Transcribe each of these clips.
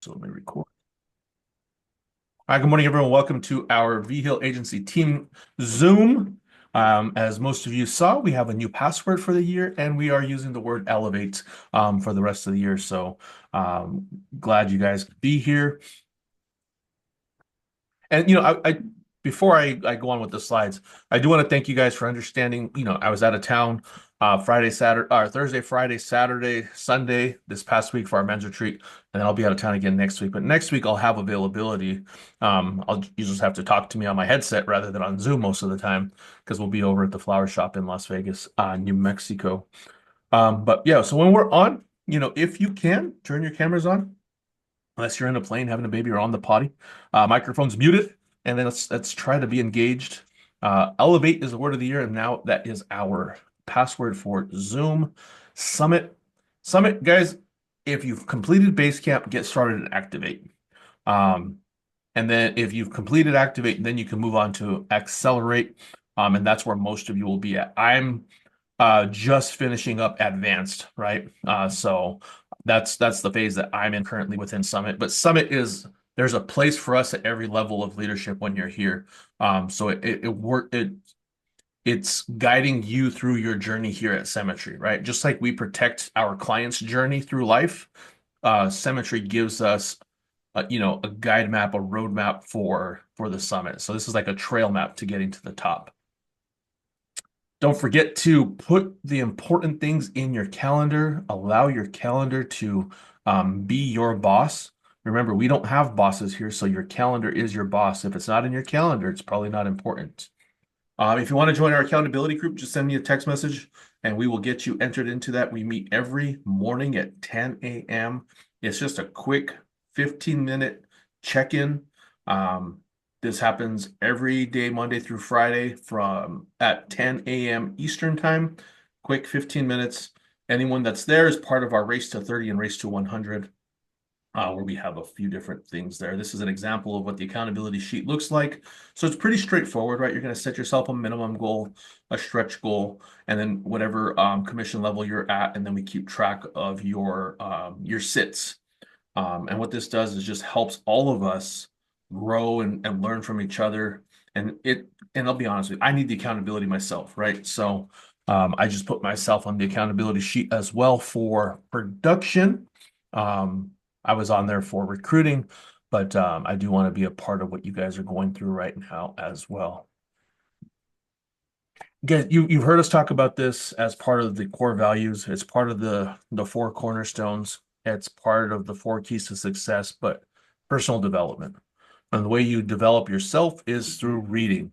So let me record. Hi, good morning, everyone. Welcome to our Vigil Agency Team Zoom. As most of you saw, we have a new password for the year, and we are using the word elevate for the rest of the year. So glad you guys could be here. And I before I go on with the slides, I do want to thank you guys for understanding. I was out of town Friday, Saturday, or Thursday, Friday, Saturday, Sunday this past week for our men's retreat, and then I'll be out of town again next week. But next week I'll have availability. You just have to talk to me on my headset rather than on Zoom most of the time because we'll be over at the flower shop in Las Vegas, New Mexico. But yeah, so when we're on, if you can turn your cameras on unless you're in a plane having a baby or on the potty. Microphone's muted, and then let's try to be engaged. Elevate is the word of the year, and now that is our password for Zoom Summit. Summit, guys, if you've completed base camp, get started and activate. Um, and then if you've completed activate, then you can move on to accelerate. And that's where most of you will be at. I'm just finishing up advanced, right? So that's the phase that I'm in currently within Summit. But Summit is there's a place for us at every level of leadership when you're here. So it's guiding you through your journey here at Cemetery, right? Just like we protect our clients' journey through life, Cemetery gives us a guide map, a roadmap for the summit. So this is like a trail map to getting to the top. Don't forget to put the important things in your calendar. Allow your calendar to be your boss. Remember, we don't have bosses here, so your calendar is your boss. If it's not in your calendar, it's probably not important. If you want to join our accountability group, just send me a text message and we will get you entered into that. We meet every morning at 10 a.m. It's just a quick 15-minute check-in. This happens every day, Monday through Friday from at 10 a.m. Eastern time. Quick 15 minutes. Anyone that's there is part of our Race to 30 and Race to 100, where we have a few different things there. This is an example of what the accountability sheet looks like. So it's pretty straightforward, right? You're going to set yourself a minimum goal, a stretch goal, and then whatever commission level you're at, and then we keep track of your sits. And what this does is just helps all of us grow and learn from each other. And I'll be honest with you, I need the accountability myself, right? So I just put myself on the accountability sheet as well for production. I was on there for recruiting, but I do want to be a part of what you guys are going through right now as well. Again, you've heard us talk about this as part of the core values. It's part of the four cornerstones. It's part of the four keys to success, but personal development. And the way you develop yourself is through reading.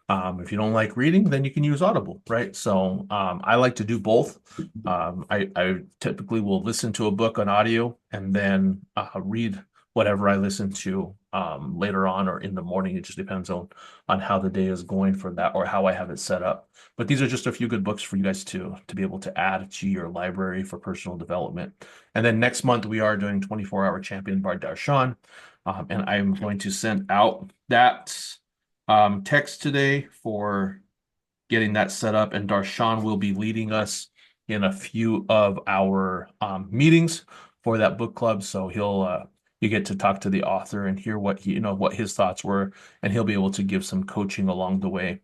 If you don't like reading, then you can use Audible, right? So I like to do both. I typically will listen to a book on audio and then read whatever I listen to later on or in the morning. It just depends on how the day is going for that or how I have it set up. But these are just a few good books for you guys to be able to add to your library for personal development. And then next month we are doing 24-hour champion by Darshan. And I'm going to send out that text today for getting that set up, and Darshan will be leading us in a few of our meetings for that book club. So he'll you get to talk to the author and hear what his thoughts were, and he'll be able to give some coaching along the way.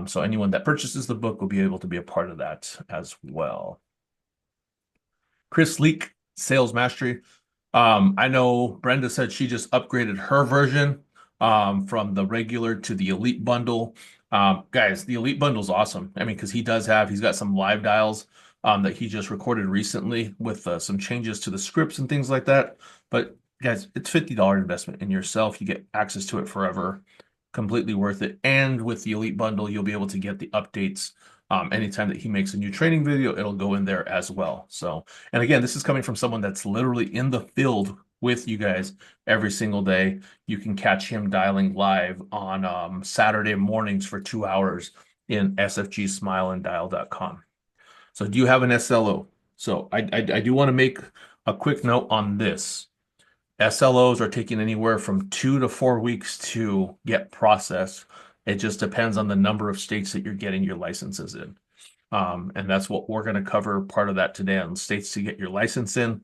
So anyone that purchases the book will be able to be a part of that as well. Chris Leak, Sales Mastery. I know Brenda said she just upgraded her version from the regular to the Elite bundle. Guys, the Elite bundle is awesome. I mean, because he's got some live dials that he just recorded recently with some changes to the scripts and things like that. But guys, it's $50 investment in yourself. You get access to it forever. Completely worth it. And with the Elite bundle, you'll be able to get the updates. Anytime that he makes a new training video, it'll go in there as well. So, and again, this is coming from someone that's literally in the field with you guys every single day. You can catch him dialing live on Saturday mornings for 2 hours in sfgsmileanddial.com. So do you have an SLO? So I do want to make a quick note on this. SLOs are taking anywhere from 2 to 4 weeks to get processed. It just depends on the number of states that you're getting your licenses in. And that's what we're going to cover part of that today on states to get your license in.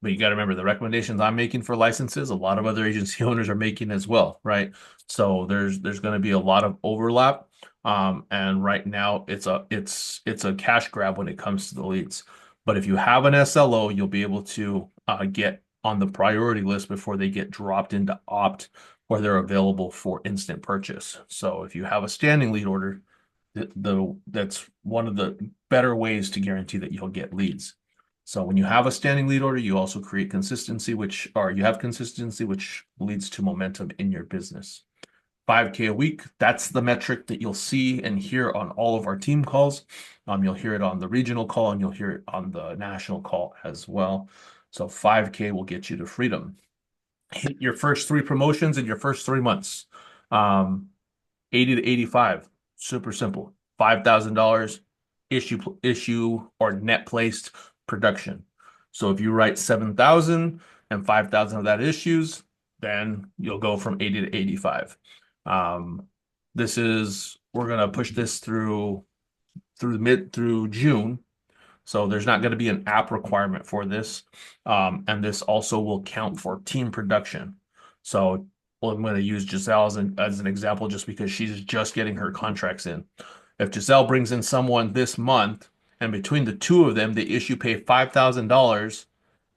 But you got to remember the recommendations I'm making for licenses, a lot of other agency owners are making as well, right? So there's going to be a lot of overlap. And right now it's a cash grab when it comes to the leads. But if you have an SLO, you'll be able to get on the priority list before they get dropped into opt or they're available for instant purchase. So if you have a standing lead order, that's one of the better ways to guarantee that you'll get leads. So when you have a standing lead order, you also create consistency, you have consistency, which leads to momentum in your business. 5K a week, that's the metric that you'll see and hear on all of our team calls. You'll hear it on the regional call and you'll hear it on the national call as well. So 5K will get you to freedom. Hit your first three promotions in your first 3 months. Um, 80 to 85, super simple. $5,000 issue or net placed production. So if you write 7,000 and 5,000 of that issues, then you'll go from 80 to 85. We're gonna push this through June. So there's not going to be an app requirement for this. And this also will count for team production. So well, I'm going to use Giselle as an example just because she's just getting her contracts in. If Giselle brings in someone this month and between the two of them, the issue pay $5,000,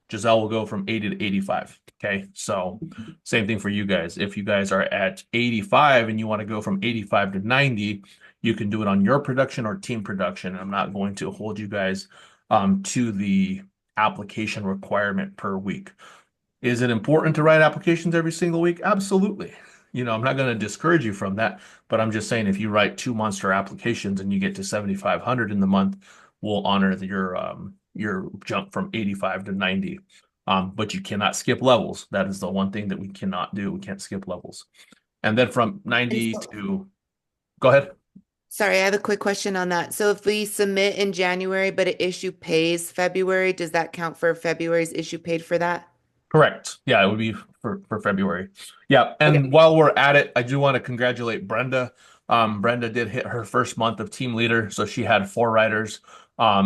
Giselle will go from 80 to 85. Okay. So same thing for you guys. If you guys are at 85 and you want to go from 85 to 90, you can do it on your production or team production. I'm not going to hold you guys to the application requirement per week. Is it important to write applications every single week? Absolutely. I'm not going to discourage you from that, but I'm just saying if you write two monster applications and you get to 7,500 in the month, we'll honor your jump from 85 to 90. But you cannot skip levels. That is the one thing that we cannot do. We can't skip levels. And then from And 90 so, to, go ahead. sorry, I have a quick question on that. So if we submit in January, but an issue pays February, does that count for February's issue paid for that? Correct. Yeah, it would be for February. Yeah, and Okay. while we're at it, I do want to congratulate Brenda. Brenda did hit her first month of team leader, so she had four writers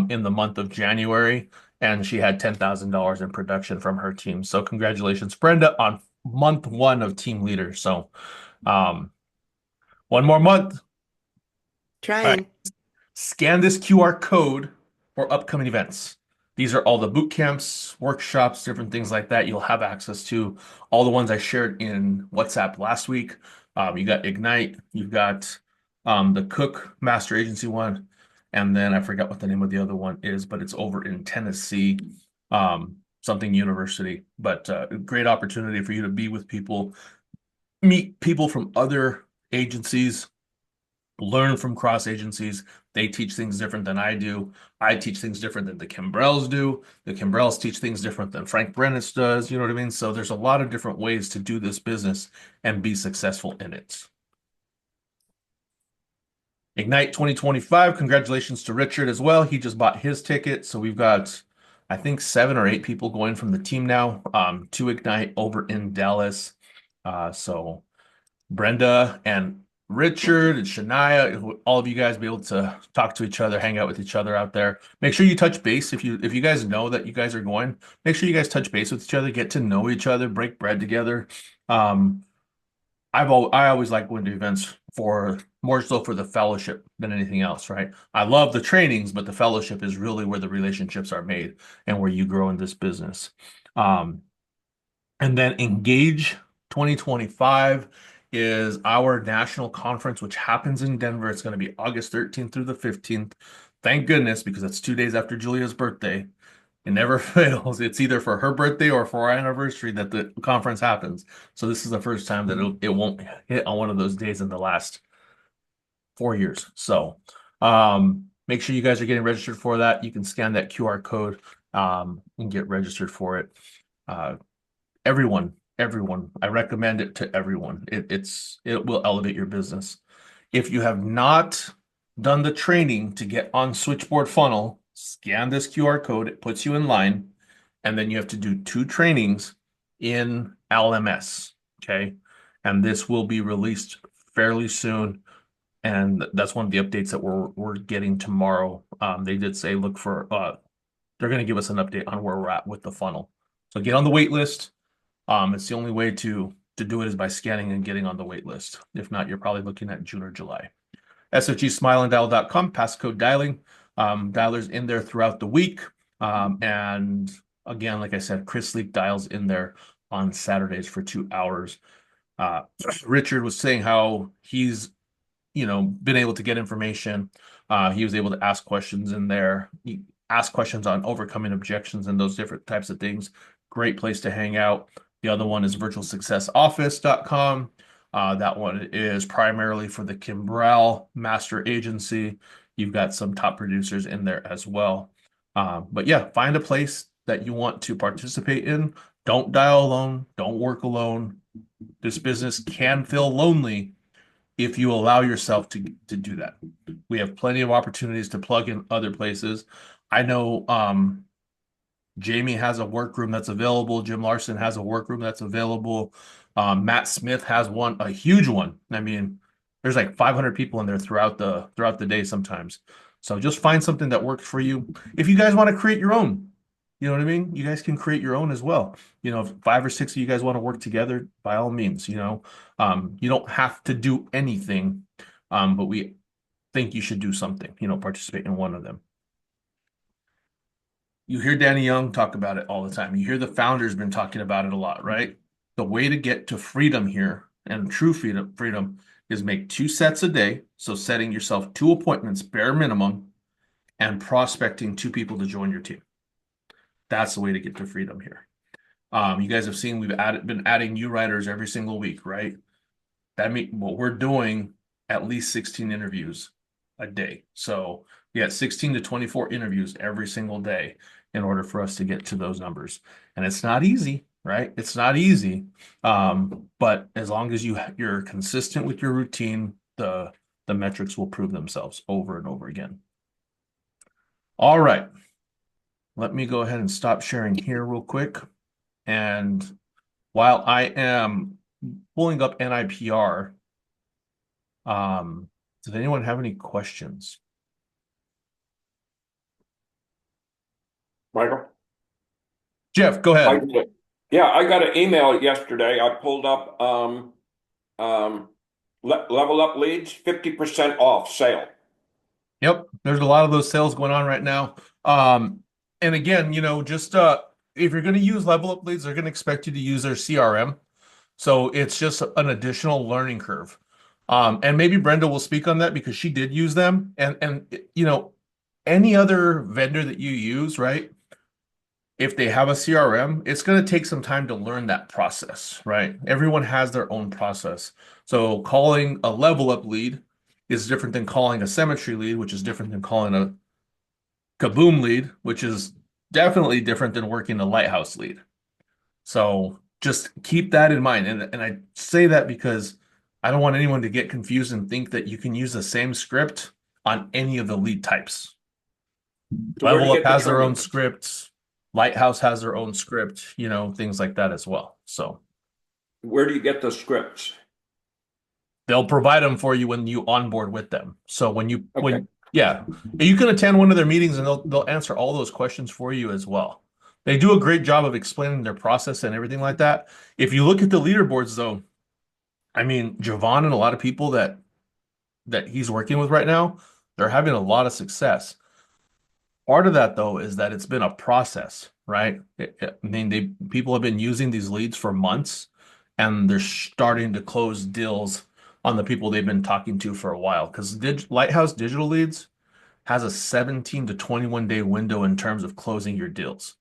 in the month of January, and she had $10,000 in production from her team. So congratulations, Brenda, on month one of team leader. So um, one more month. All right. Trying. Scan this QR code for upcoming events. These are all the boot camps, workshops, different things like that. You'll have access to all the ones I shared in WhatsApp last week. You got Ignite, you've got the Cook Master Agency one, and then I forgot what the name of the other one is, but it's over in Tennessee, something university. But a great opportunity for you to be with people, meet people from other agencies, learn from cross agencies. They teach things different than I do. I teach things different than the Kimbrells do. The Kimbrells teach things different than Frank Brennis does. You know what I mean? So there's a lot of different ways to do this business and be successful in it. Ignite 2025. Congratulations to Richard as well. He just bought his ticket. So we've got, I think, 7 or 8 people going from the team now to Ignite over in Dallas. So Brenda and Richard and Shania, all of you guys be able to talk to each other, hang out with each other out there. Make sure you touch base if you guys know that you guys are going. Make sure you guys touch base with each other, get to know each other, break bread together. Um, I always like going to events for more so for the fellowship than anything else, right? I love the trainings, but the fellowship is really where the relationships are made and where you grow in this business. Um, and then Engage 2025 is our national conference, which happens in Denver. It's going to be August 13th through the 15th. Thank goodness, because it's 2 days after Julia's birthday. It never fails. It's either for her birthday or for our anniversary that the conference happens. So this is the first time that it won't hit on one of those days in the last 4 years. So make sure you guys are getting registered for that. You can scan that QR code and get registered for it. Uh, everyone, I recommend it to everyone. It will elevate your business. If you have not done the training to get on Switchboard Funnel, scan this QR code. It puts you in line, and then you have to do 2 trainings in LMS. Okay, and this will be released fairly soon. And that's one of the updates that we're getting tomorrow. They did say look for they're going to give us an update on where we're at with the funnel. So get on the wait list. It's the only way to do it is by scanning and getting on the wait list. If not, you're probably looking at June or July. SFGSmileandDial.com, passcode dialing. Dialers in there throughout the week. And again, like I said, Chris Leak dials in there on Saturdays for 2 hours. Uh, Richard was saying how he's been able to get information. He was able to ask questions in there. He asked questions on overcoming objections and those different types of things. Great place to hang out. The other one is virtualsuccessoffice.com. That one is primarily for the Kimbrell Master Agency. You've got some top producers in there as well. But yeah, find a place that you want to participate in. Don't dial alone. Don't work alone. This business can feel lonely if you allow yourself to do that. We have plenty of opportunities to plug in other places. I know Jamie has a workroom that's available. Jim Larson has a workroom that's available. Matt Smith has one, a huge one. I mean, there's like 500 people in there throughout the day sometimes. So just find something that works for you. If you guys want to create your own, you know what I mean? You guys can create your own as well. If 5 or 6 of you guys want to work together, by all means, you don't have to do anything, but we think you should do something, participate in one of them. You hear Danny Young talk about it all the time. You hear the founders been talking about it a lot, right? The way to get to freedom here and true freedom is make 2 sets a day. So setting yourself 2 appointments, bare minimum, and prospecting 2 people to join your team. That's the way to get to freedom here. You guys have seen been adding new writers every single week, right? That means what we're doing at least 16 interviews a day. So we got 16 to 24 interviews every single day in order for us to get to those numbers. And it's not easy, right? It's not easy. But as long as you're consistent with your routine, the metrics will prove themselves over and over again. All right. Let me go ahead and stop sharing here real quick. And while I am pulling up NIPR, does anyone have any questions? Michael? Jeff, go I ahead. did. Yeah, I got an email yesterday. I pulled up Level Up Leads, 50% off sale. Yep, there's a lot of those sales going on right now. And again, just if you're going to use Level Up Leads, they're going to expect you to use their CRM. So it's just an additional learning curve. And maybe Brenda will speak on that because she did use them. And any other vendor that you use, right? If they have a CRM, it's going to take some time to learn that process, right? Everyone has their own process. So calling a level up lead is different than calling a Symmetry lead, which is different than calling a Kaboom lead, which is definitely different than working a Lighthouse lead. So just keep that in mind. And I say that because I don't want anyone to get confused and think that you can use the same script on any of the lead types. So where do Level you Up get the has their own training? scripts. Lighthouse has their own script, things like that as well. So Where do you get the scripts? they'll provide them for you when you onboard with them. So Okay. yeah, you can attend one of their meetings and they'll answer all those questions for you as well. They do a great job of explaining their process and everything like that. If you look at the leaderboards though, I mean, Javon and a lot of people that he's working with right now, they're having a lot of success. Part of that though is that it's been a process, right? I mean, people have been using these leads for months, and they're starting to close deals on the people they've been talking to for a while. Because Lighthouse Digital Leads has a 17 to 21 day window in terms of closing your deals.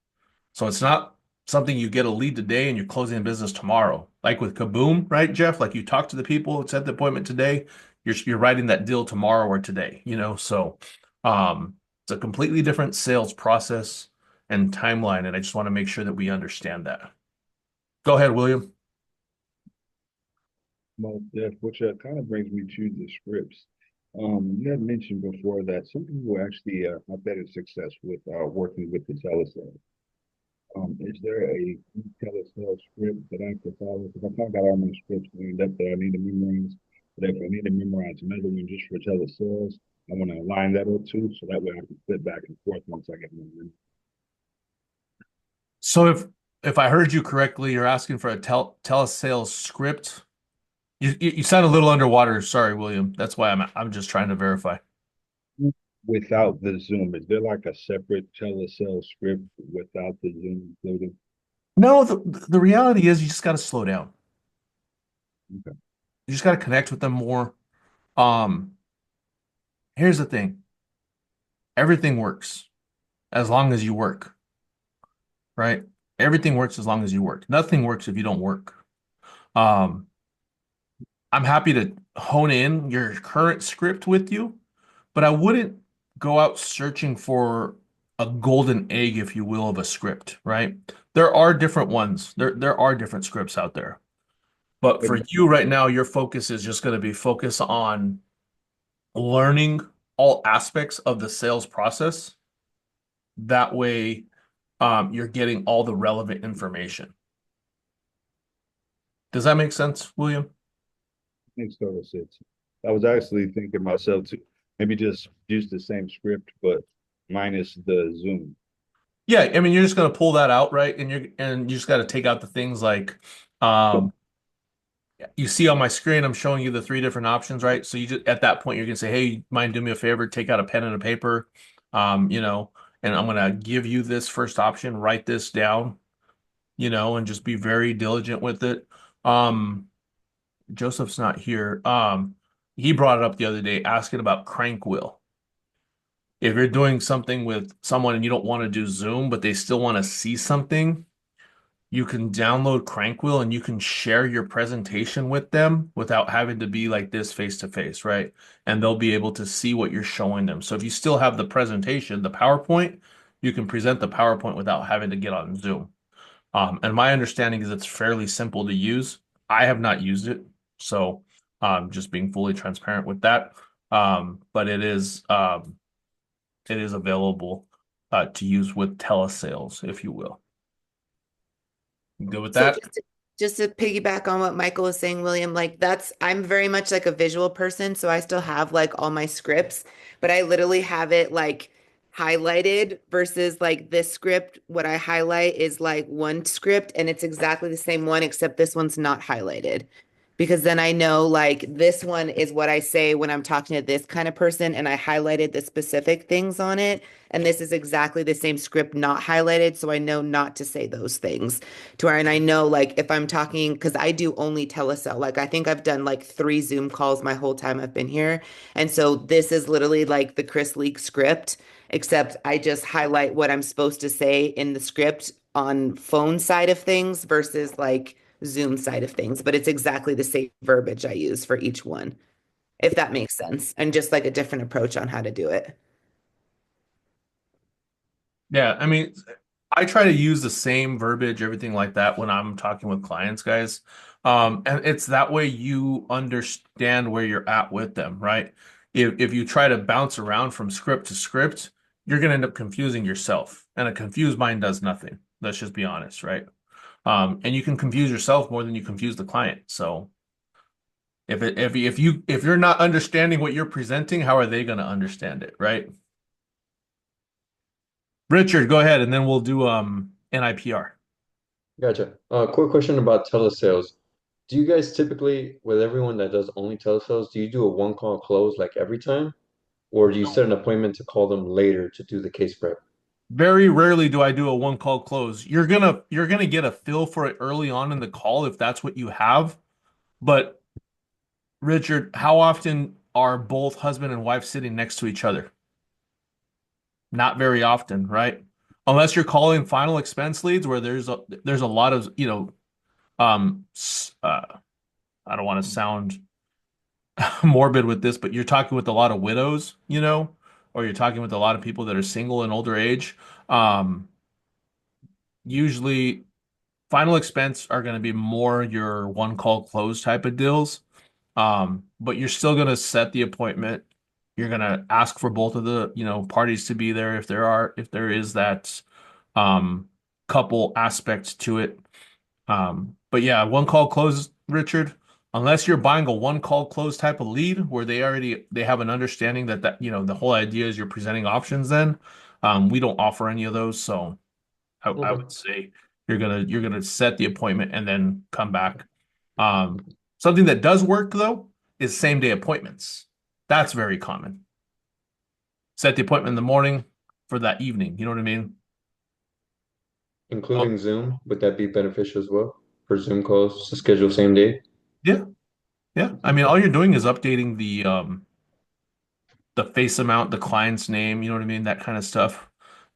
So it's not something you get a lead today and you're closing business tomorrow. Like with Kaboom, right, Jeff? Like you talk to the people, set the appointment today, you're writing that deal tomorrow or today, So it's a completely different sales process and timeline, and I just want to make sure that we understand that. Go ahead, William. Most def, which kind of brings me to the scripts. You had mentioned before that some people actually have better success with working with the telesales. Is there a telesales script that I could follow? Because I kind of got all my scripts lined up that I need to memorize. But if I need to memorize another one just for telesales, I want to line that up too, so that way I can flip back and forth once I get my. So if I heard you correctly, you're asking for a telesales script. You sound a little underwater. Sorry, William. That's why I'm just trying to verify. Without the Zoom? Is there like a separate telesale script without the Zoom included? No, the reality is you just got to slow down. Okay. You just got to connect with them more. Um, Here's the thing. Everything works as long as you work, right? Everything works as long as you work. Nothing works if you don't work. Um, I'm happy to hone in your current script with you, but I wouldn't go out searching for a golden egg, if you will, of a script, right? There are different ones. There are different scripts out there. But But for you right now, your focus is just going to be focus on learning all aspects of the sales process. That way, you're getting all the relevant information. Does that make sense, William? makes total sense. I was actually thinking myself to maybe just use the same script, but minus the Zoom. Yeah, I mean, you're just going to pull that out, right? And you just got to take out the things like, um, you see on my screen, I'm showing you the three different options, right? So you just at that point, you're gonna say, "Hey, mind do me a favor, take out a pen and a paper, you know, and I'm gonna give you this first option. Write this down, and just be very diligent with it." Um, Joseph's not here. He brought it up the other day, asking about crank wheel. If you're doing something with someone and you don't want to do Zoom, but they still want to see something, you can download Crankwheel and you can share your presentation with them without having to be like this face to face, right? And they'll be able to see what you're showing them. So if you still have the presentation, the PowerPoint, you can present the PowerPoint without having to get on Zoom. And my understanding is it's fairly simple to use. I have not used it, so just being fully transparent with that. But it is available to use with telesales, if you will. You good with So that? just to piggyback on what Michael was saying, William, like I'm very much like a visual person, so I still have like all my scripts, but I literally have it like highlighted versus like this script. What I highlight is like one script and it's exactly the same one, except this one's not highlighted. Because then I know like this one is what I say when I'm talking to this kind of person, and I highlighted the specific things on it. And this is exactly the same script not highlighted, so I know not to say those things to her. And I know like if I'm talking, because I do only telesell, like I think I've done like 3 Zoom calls my whole time I've been here. And so this is literally like the Chris Leak script, except I just highlight what I'm supposed to say in the script on phone side of things versus like Zoom side of things. But it's exactly the same verbiage I use for each one, if that makes sense. And just like a different approach on how to do it. Yeah, I mean, I try to use the same verbiage, everything like that when I'm talking with clients, guys. And it's that way you understand where you're at with them, right? If you try to bounce around from script to script, you're gonna end up confusing yourself. And a confused mind does nothing. Let's just be honest, right? And you can confuse yourself more than you confuse the client. So if you're not understanding what you're presenting, how are they gonna understand it, right? Richard, go ahead, and then we'll do NIPR. Gotcha. Quick question about telesales. Do you guys typically, with everyone that does only telesales, do you do a one call close like every time? Or do you set an appointment to call them later to do the case prep? Very rarely do I do a one call close. You're gonna get a feel for it early on in the call if that's what you have. But Richard, how often are both husband and wife sitting next to each other? Not very often, right? Unless you're calling final expense leads where there's a lot of, I don't want to sound morbid with this, but you're talking with a lot of widows, or you're talking with a lot of people that are single and older age. Um, Usually final expense are going to be more your one call close type of deals. But you're still going to set the appointment. You're going to ask for both of the, parties to be there if there is that um couple aspect to it. But yeah, one call close, Richard, unless you're buying a one call close type of lead where they have an understanding that the whole idea is you're presenting options then. We don't offer any of those, so I Okay. would say You're gonna set the appointment and then come back. Something that does work though is same day appointments. That's very common. Set the appointment in the morning for that evening. You know what I mean? Oh, Including Zoom, would that be beneficial as well for Zoom calls to schedule same day? yeah, yeah. I mean, all you're doing is updating the face amount, the client's name, you know what I mean? That kind of stuff.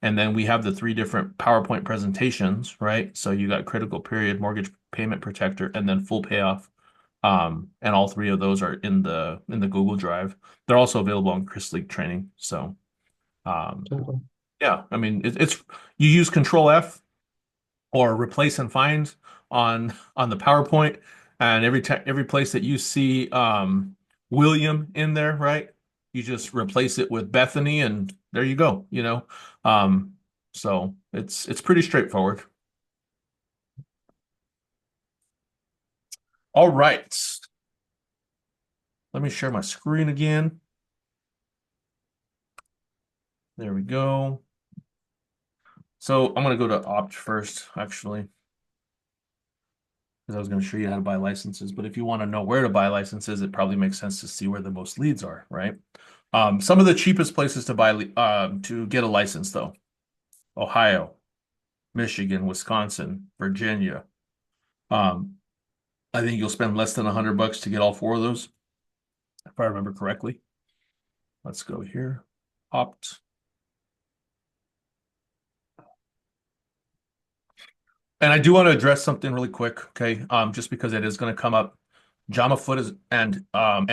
And then we have the three different PowerPoint presentations, right? So you got critical period, mortgage payment protector, and then full payoff. And all three of those are in the Google Drive. They're also available on Chris League training. So Oh, yeah, I mean it's you use Control F or replace and find on the PowerPoint, and every place that you see William in there, right? You just replace it with Bethany, and there you go. Um, so it's pretty straightforward. All right, let me share my screen again. There we go. So I'm gonna go to opt first, actually, because I was going to show you how to buy licenses. But if you want to know where to buy licenses, it probably makes sense to see where the most leads are, right? Some of the cheapest places to to get a license, though: Ohio, Michigan, Wisconsin, Virginia. Um, I think you'll spend less than $100 to get all four of those, if I remember correctly. Let's go here. Opt. And I do want to address something really quick, okay? Just because it is going to come up. Jama Foot is and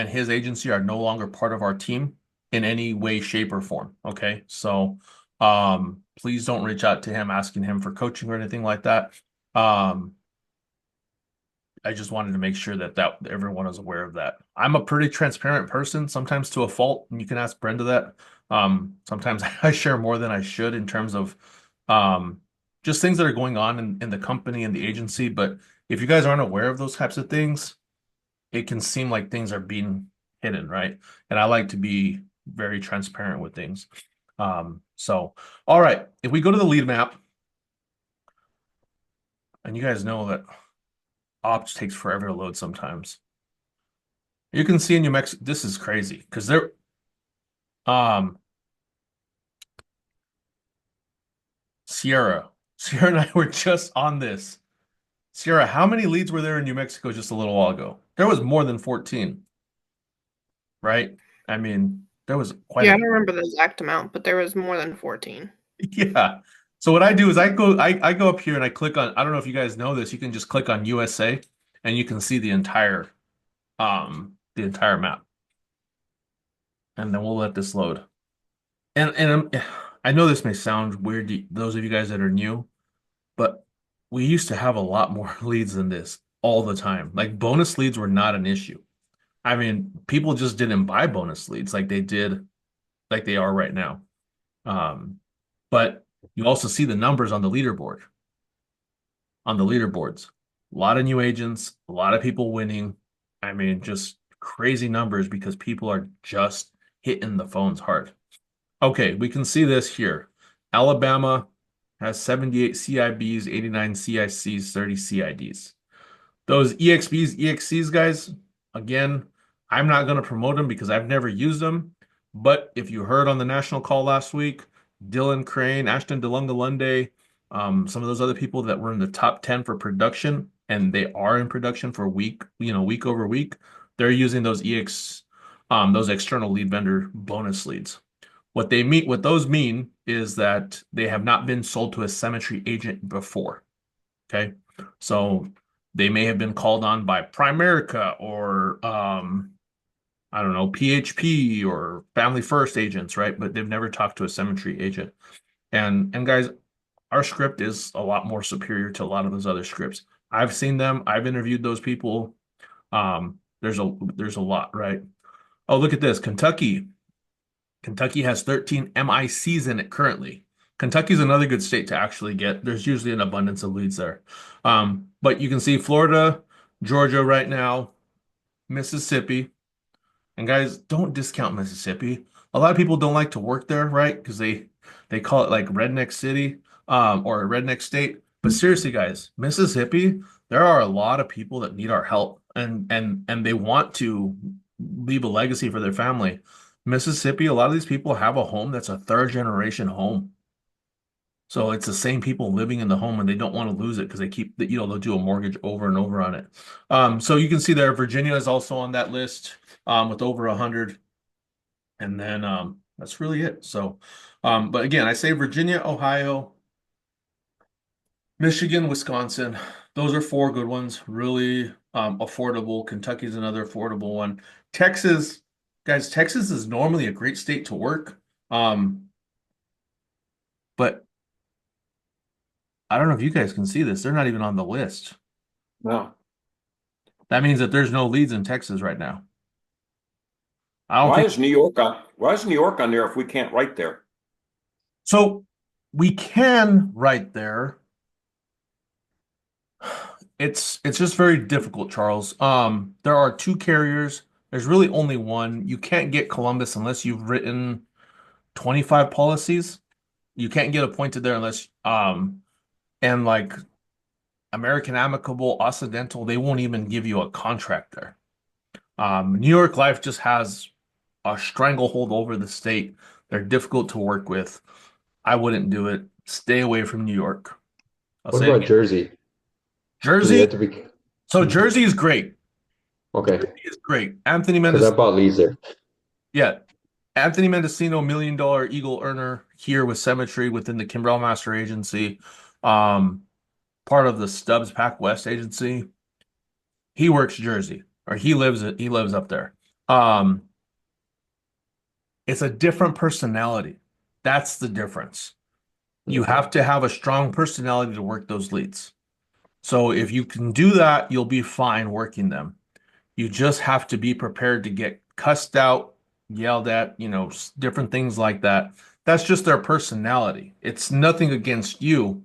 his agency are no longer part of our team in any way, shape, or form. Okay. So please don't reach out to him asking him for coaching or anything like that. Um, I just wanted to make sure that everyone is aware of that. I'm a pretty transparent person, sometimes to a fault, and you can ask Brenda that. Sometimes I share more than I should in terms of um, just things that are going on in the company and the agency. But if you guys aren't aware of those types of things, it can seem like things are being hidden, right? And I like to be very transparent with things. So, all right, if we go to the lead map, and you guys know that ops takes forever to load sometimes. You can see in New Mexico, this is crazy because um, Sierra, Sierra and I were just on this. Sierra, how many leads were there in New Mexico just a little while ago? There was more than 14, right? I mean, there was quite Yeah, a I don't remember the exact amount, but there was more than 14. Yeah. So what I do is I go up here and I click on, I don't know if you guys know this, you can just click on USA and you can see the entire map. And then we'll let this load. I know this may sound weird to those of you guys that are new, but we used to have a lot more leads than this all the time. Like bonus leads were not an issue. I mean, people just didn't buy bonus leads like they did, like they are right now. Um, but you also see the numbers on the leaderboards. A lot of new agents, a lot of people winning. I mean, just crazy numbers because people are just hitting the phones hard. Okay, we can see this here. Alabama has 78 CIBs, 89 CICs, 30 CIDs. Those EXPs, EXCs guys, again, I'm not going to promote them because I've never used them. But if you heard on the national call last week, Dylan Crane, Ashton DeLunga some of those other people that were in the top 10 for production, and they are in production for week over week, they're using those external lead vendor bonus leads. What those mean is that they have not been sold to a cemetery agent before. Okay. So they may have been called on by Primerica or I don't know, PHP or Family First agents, right? But they've never talked to a cemetery agent. And guys, our script is a lot more superior to a lot of those other scripts. I've seen them, I've interviewed those people. There's a lot, right? Oh, look at this. Kentucky has 13 MICs in it currently. Kentucky's another good state to actually get. There's usually an abundance of leads there. But you can see Florida, Georgia right now, Mississippi. And guys, don't discount Mississippi. A lot of people don't like to work there, right? Because they call it like redneck city, or a redneck state. But seriously, guys, Mississippi, there are a lot of people that need our help and they want to leave a legacy for their family. Mississippi, a lot of these people have a home that's a third generation home. So it's the same people living in the home and they don't want to lose it because they keep they'll do a mortgage over and over on it. So you can see there, Virginia is also on that list with over 100. And then that's really it. So, but again, I say Virginia, Ohio, Michigan, Wisconsin. Those are four good ones. Really affordable. Kentucky's another affordable one. Texas, guys, Texas is normally a great state to work. But I don't know if you guys can see this. They're not even on the list. No. That means that there's no leads in Texas right now. I don't Why think is New York on, why is New York on there if we can't write there? so. We can right there. It's just very difficult, Charles. There are two carriers. There's really only one. You can't get Columbus unless you've written 25 policies. You can't get appointed there unless and like American Amicable, Occidental, they won't even give you a contract there. New York Life just has a stranglehold over the state. They're difficult to work with. I wouldn't do it. Stay away from New York. I'll What say it about again. Jersey? Do they Jersey. have to be So Jersey is great. okay? Jersey is great. Anthony Because I Mendes, bought leads there. yeah. Anthony Mendocino, $1 million Eagle earner here with Symmetry within the Kimbrell Master Agency, um, part of the Stubbs Pac West Agency. He works Jersey, or he lives up there. Um, it's a different personality. That's the difference. You have to have a strong personality to work those leads. So if you can do that, you'll be fine working them. You just have to be prepared to get cussed out, yelled at, different things like that. That's just their personality. It's nothing against you.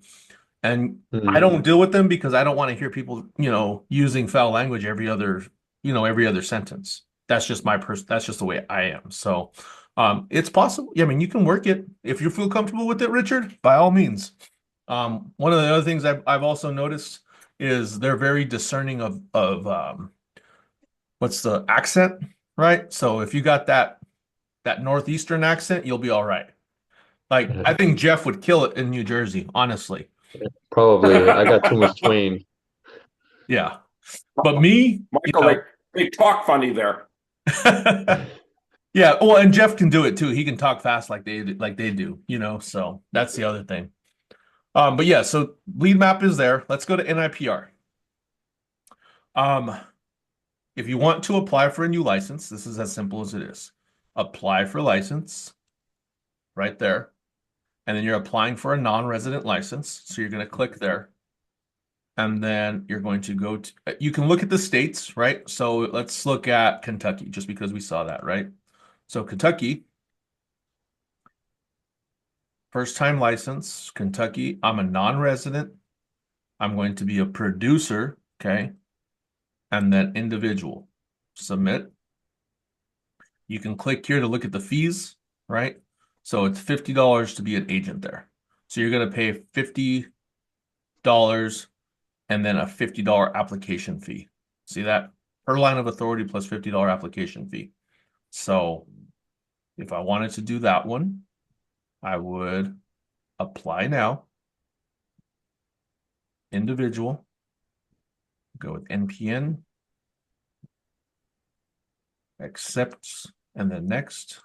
And I Hmm. don't deal with them because I don't want to hear people, using foul language every other sentence. That's just the way I am. So, it's possible. Yeah, I mean, you can work it if you feel comfortable with it, Richard, by all means. One of the other things I've also noticed is they're very discerning of what's the accent, right? So if you got that northeastern accent, you'll be all right. Like I think Jeff would kill it in New Jersey, honestly. Probably. I got too much twain. Yeah. But me, Michael, they talk funny there. yeah, well, and Jeff can do it too. He can talk fast like they do, so that's the other thing. But yeah, so lead map is there. Let's go to NIPR. Um, if you want to apply for a new license, this is as simple as it is. Apply for license right there. And then you're applying for a non-resident license. So you're going to click there. And then you're going to go to, you can look at the states, right? So let's look at Kentucky just because we saw that, right? So Kentucky, first time license, Kentucky. I'm a non-resident. I'm going to be a producer, okay? And then individual. Submit. You can click here to look at the fees, right? So it's $50 to be an agent there. So you're going to pay $50 and then a $50 application fee. See that? Per line of authority plus $50 application fee. So if I wanted to do that one, I would apply now. Individual. Go with NPN. Accept and then next.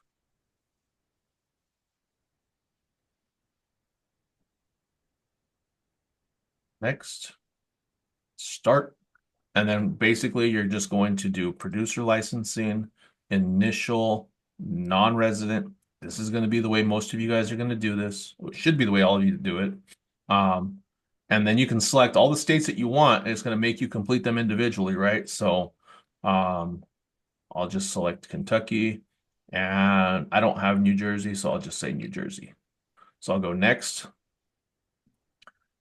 Next. Start. And then basically you're just going to do producer licensing, initial, non-resident. This is going to be the way most of you guys are going to do this. It should be the way all of you do it. And then you can select all the states that you want, and it's going to make you complete them individually, right? So I'll just select Kentucky, and I don't have New Jersey, so I'll just say New Jersey. So I'll go next.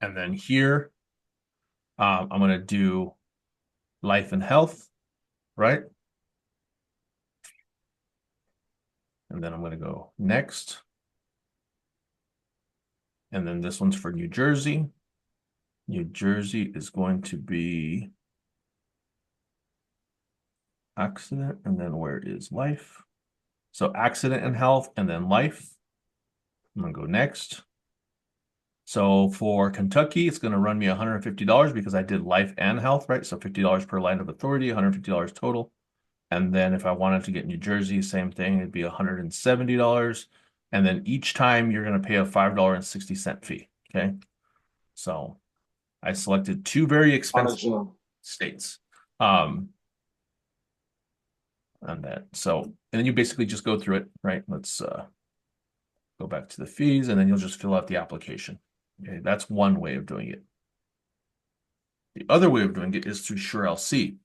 And then here, I'm going to do life and health, right? And then I'm going to go next. And then this one's for New Jersey. New Jersey is going to be accident, and then where is life? So accident and health, and then life. I'm gonna go next. So for Kentucky, it's gonna run me $150 because I did life and health, right? So $50 per line of authority, $150 total. And then if I wanted to get New Jersey, same thing, it'd be $170. And then each time you're gonna pay a $5.60 fee. Okay. So I selected two very expensive states. On that. So, and then you basically just go through it, right? Let's go back to the fees, and then you'll just fill out the application. Okay, that's one way of doing it. The other way of doing it is through SureLC.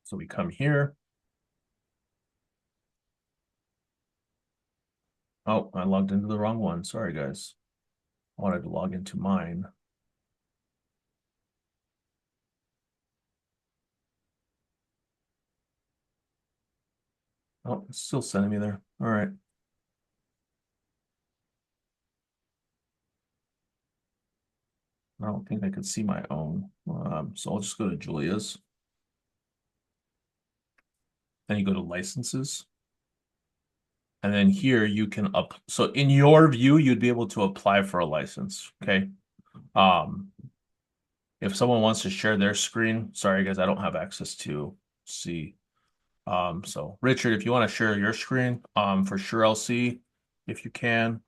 So we come here. Oh, I logged into the wrong one. Sorry, guys. I wanted to log into mine. Oh, it's still sending me there. All right. I don't think I could see my own. So I'll just go to Julia's. Then you go to licenses. And then here you can up. So in your view, you'd be able to apply for a license. Okay. If someone wants to share their screen, sorry guys, I don't have access to see. So Richard, if you want to share your screen, for sure LC, if you can.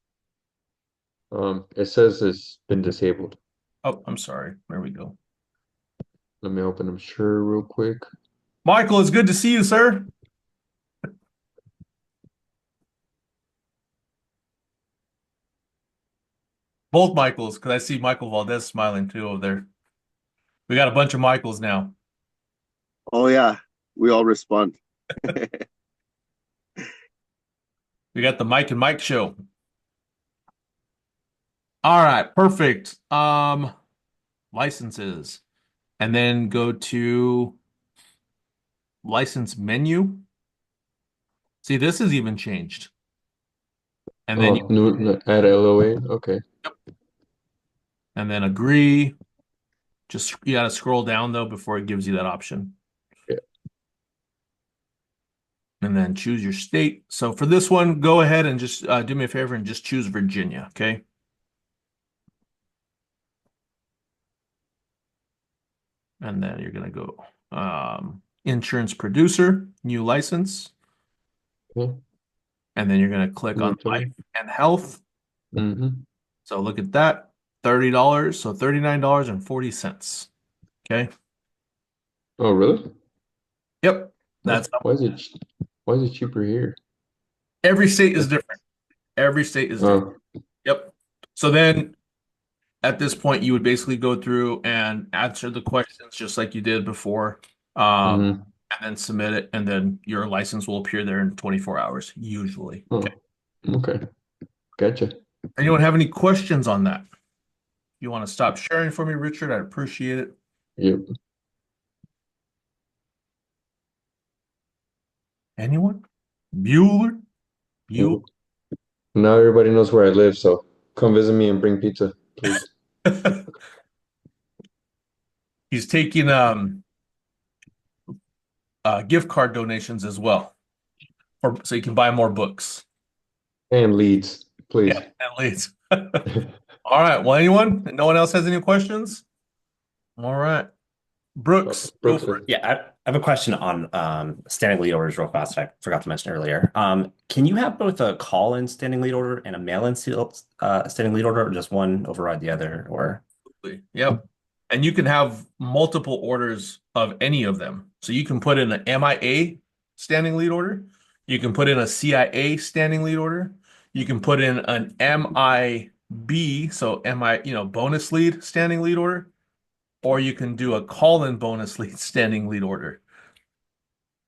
It says it's been disabled. Oh, I'm sorry. There we go. Let me open them sure real quick. Michael, it's good to see you, sir. Both Michaels, because I see Michael Valdez smiling too over there. We got a bunch of Michaels now. Oh yeah, we all respond. We got the Mike and Mike show. All right, perfect. Licenses. And then go to license menu. See, this is even changed. And then Oh, new add LOA. Okay. and then agree. Just you gotta scroll down though before it gives you that option. Yeah. And then choose your state. So for this one, go ahead and just do me a favor and just choose Virginia, okay? And then you're gonna go insurance producer, new license. Okay. And then you're gonna click on life and health. Mm-hmm. So look at that, $30, so $39.40. Okay. Oh, really? Yep. That's why is it cheaper here? every state is different. Every state is different. Yep. So then at this point, you would basically go through and answer the questions just like you did before, and then submit it, and then your license will appear there in 24 hours, usually. Oh, okay. Gotcha. Anyone have any questions on that? You want to stop sharing for me, Richard? I'd appreciate it. Yep. Anyone? Bueller? Bueller? Now everybody knows where I live, so come visit me and bring pizza, please. He's taking gift card donations as well, so you can buy more books. And leads, please. Yeah, and leads. All right. Well, anyone? No one else has any questions? All right. Brooks, go for it. Yeah, I have a question on standing lead orders real fast. I forgot to mention earlier. Can you have both a call-in standing lead order and a mail-in standing lead order, or just one override the other? Or Yep. And you can have multiple orders of any of them. So you can put in an MIA standing lead order. You can put in a CIA standing lead order. You can put in an MIB, so bonus lead standing lead order. Or you can do a call-in bonus lead standing lead order.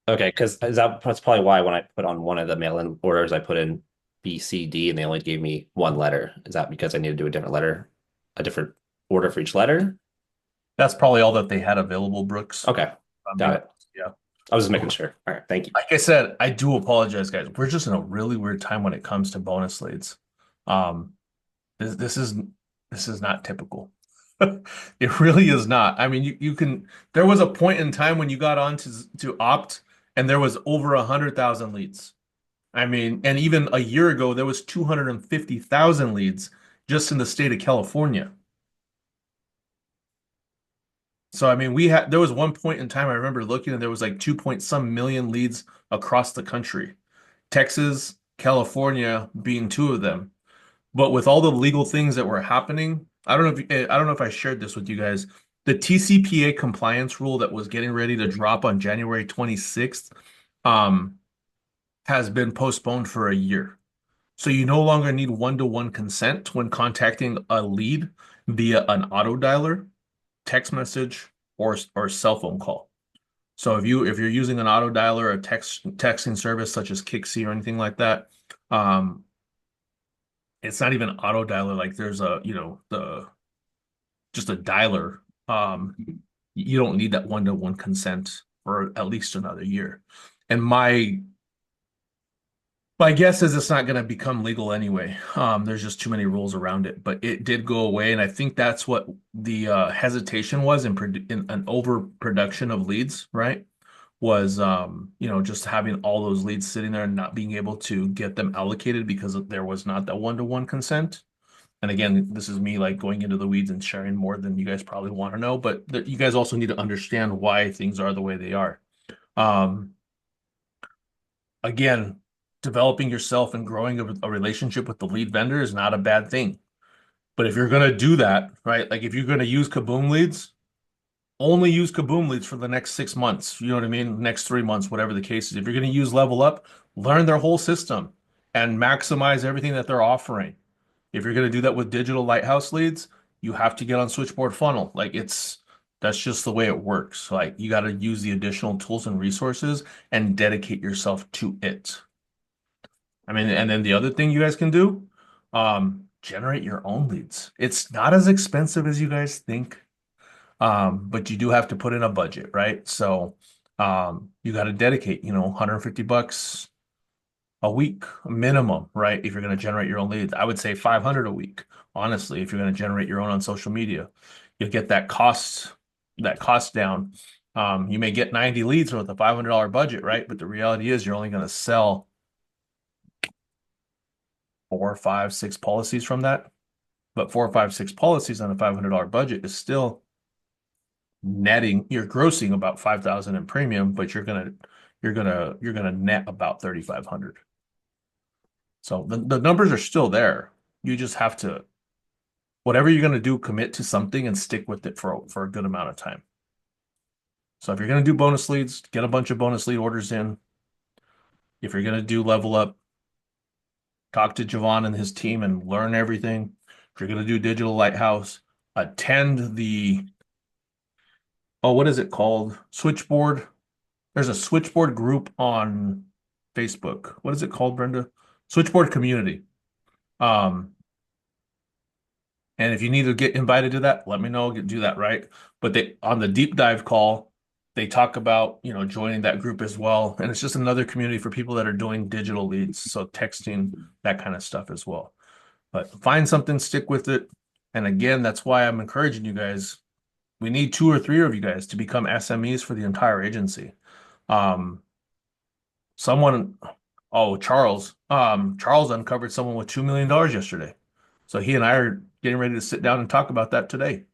okay, because that's probably why when I put on one of the mail-in orders, I put in B, C, D, and they only gave me one letter. Is that because I need to do a different letter, a different order for each letter? That's probably all that they had available, Brooks. Okay, got it. Yeah. I was just making sure. All right, thank you. Like I said, I do apologize, guys. We're just in a really weird time when it comes to bonus leads. Um, this is not typical. It really is not. I mean, you can. There was a point in time when you got on to opt, and there was over 100,000 leads. I mean, and even a year ago, there was 250,000 leads just in the state of California. So I mean, there was one point in time I remember looking and there was like 2 point some million leads across the country. Texas, California being two of them. But with all the legal things that were happening, I don't know if I shared this with you guys. The TCPA compliance rule that was getting ready to drop on January 26th um has been postponed for a year. So you no longer need one-to-one consent when contacting a lead via an auto dialer, text message, or cell phone call. So if you're using an auto dialer or a texting service such as Kixi or anything like that, um, it's not even auto dialer. Like there's a the just a dialer. Um, you don't need that one-to-one consent for at least another year. And my guess is it's not going to become legal anyway. There's just too many rules around it, but it did go away, and I think that's what the hesitation was in an overproduction of leads, right? Was just having all those leads sitting there and not being able to get them allocated because there was not that one-to-one consent. And again, this is me like going into the weeds and sharing more than you guys probably want to know, but you guys also need to understand why things are the way they are. Um, Again, developing yourself and growing a relationship with the lead vendor is not a bad thing. But if you're going to do that, right? Like if you're going to use Kaboom leads, only use Kaboom leads for the next 6 months. You know what I mean? Next 3 months, whatever the case is. If you're going to use Level Up, learn their whole system and maximize everything that they're offering. If you're going to do that with digital lighthouse leads, you have to get on Switchboard Funnel. That's just the way it works. Like you got to use the additional tools and resources and dedicate yourself to it. I mean, and then the other thing you guys can do, generate your own leads. It's not as expensive as you guys think, but you do have to put in a budget, right? So, you got to dedicate, 150 bucks a week minimum, right? If you're going to generate your own leads, I would say 500 a week, honestly, if you're going to generate your own on social media. You'll get that cost down. You may get 90 leads with a $500 budget, right? But the reality is you're only going to sell 4, 5, 6 policies from that. But 4, 5, 6 policies on a $500 budget is still you're grossing about 5,000 in premium, but you're gonna net about 3,500. So the numbers are still there. You just have to, whatever you're gonna do, commit to something and stick with it for a good amount of time. So if you're gonna do bonus leads, get a bunch of bonus lead orders in. If you're gonna do Level Up, talk to Javon and his team and learn everything. If you're gonna do Digital Lighthouse, attend what is it called? Switchboard. There's a switchboard group on Facebook. What is it called, Brenda? Switchboard community. Um, and if you need to get invited to that, let me know. Do that, right? But they on the deep dive call, they talk about, joining that group as well. And it's just another community for people that are doing digital leads, so texting, that kind of stuff as well. But find something, stick with it. And again, that's why I'm encouraging you guys. We need 2 or 3 of you guys to become SMEs for the entire agency. Um, someone, Charles uncovered someone with $2 million yesterday. So he and I are getting ready to sit down and talk about that today.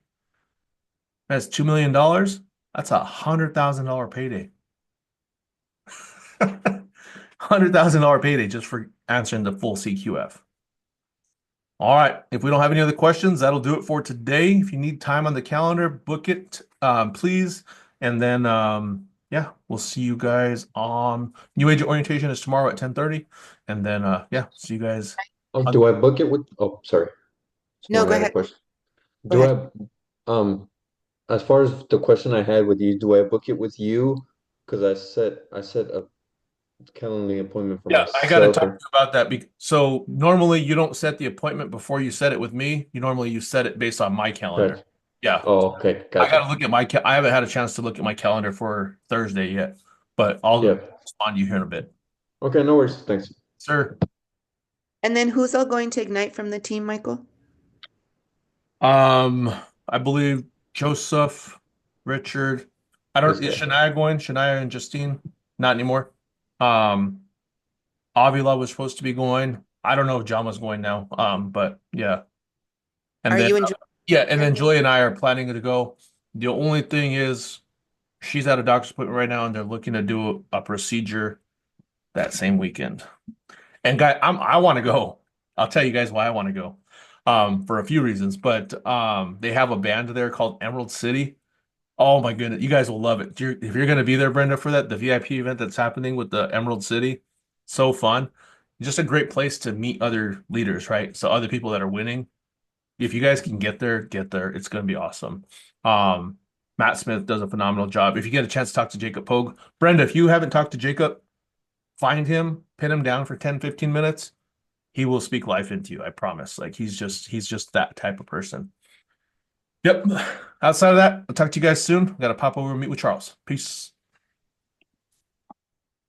That's $2 million. That's $100,000 payday. $100,000 payday just for answering the full CQF. All right. If we don't have any other questions, that'll do it for today. If you need time on the calendar, book it, please. And then, yeah, we'll see you guys on New Agent Orientation is tomorrow at 10:30. And then, yeah, see you guys. Oh, do I book it with? Oh, sorry. No, Someone go had a ahead. question. Go Do ahead. as far as the question I had with you, do I book it with you? Because I set a calendar appointment for Yeah, I got to myself. talk to you about that. So normally you don't set the appointment before you set it with me. You set it based on my calendar. Gotcha. Yeah. Oh, okay, I got gotcha. to look at I haven't had a chance to look at my calendar for Thursday yet. but I'll Yeah. respond to you here in a bit. Okay, no worries. Thanks. Sir. And then who's all going to Ignite from the team, Michael? I believe Joseph, Richard. I This don't, is guy. Shania going? Shania and Justine? Not anymore. Um, Avila was supposed to be going. I don't know if John was going now. But yeah. And Are then you enjoying? yeah, and then Julie and I are planning to go. The only thing is she's at a doctor's appointment right now and they're looking to do a procedure that same weekend. And guy, I want to go. I'll tell you guys why I want to go. For a few reasons, but they have a band there called Emerald City. Oh my goodness, you guys will love it. If you're going to be there, Brenda, for that, the VIP event that's happening with the Emerald City, so fun. Just a great place to meet other leaders, right? So other people that are winning. If you guys can get there, get there. It's going to be awesome. Um, Matt Smith does a phenomenal job. If you get a chance to talk to Jacob Pogue, Brenda, if you haven't talked to Jacob, find him, pin him down for 10, 15 minutes. He will speak life into you, I promise. Like he's just that type of person. Yep. Outside of that, I'll talk to you guys soon. Got to pop over and meet with Charles. Peace.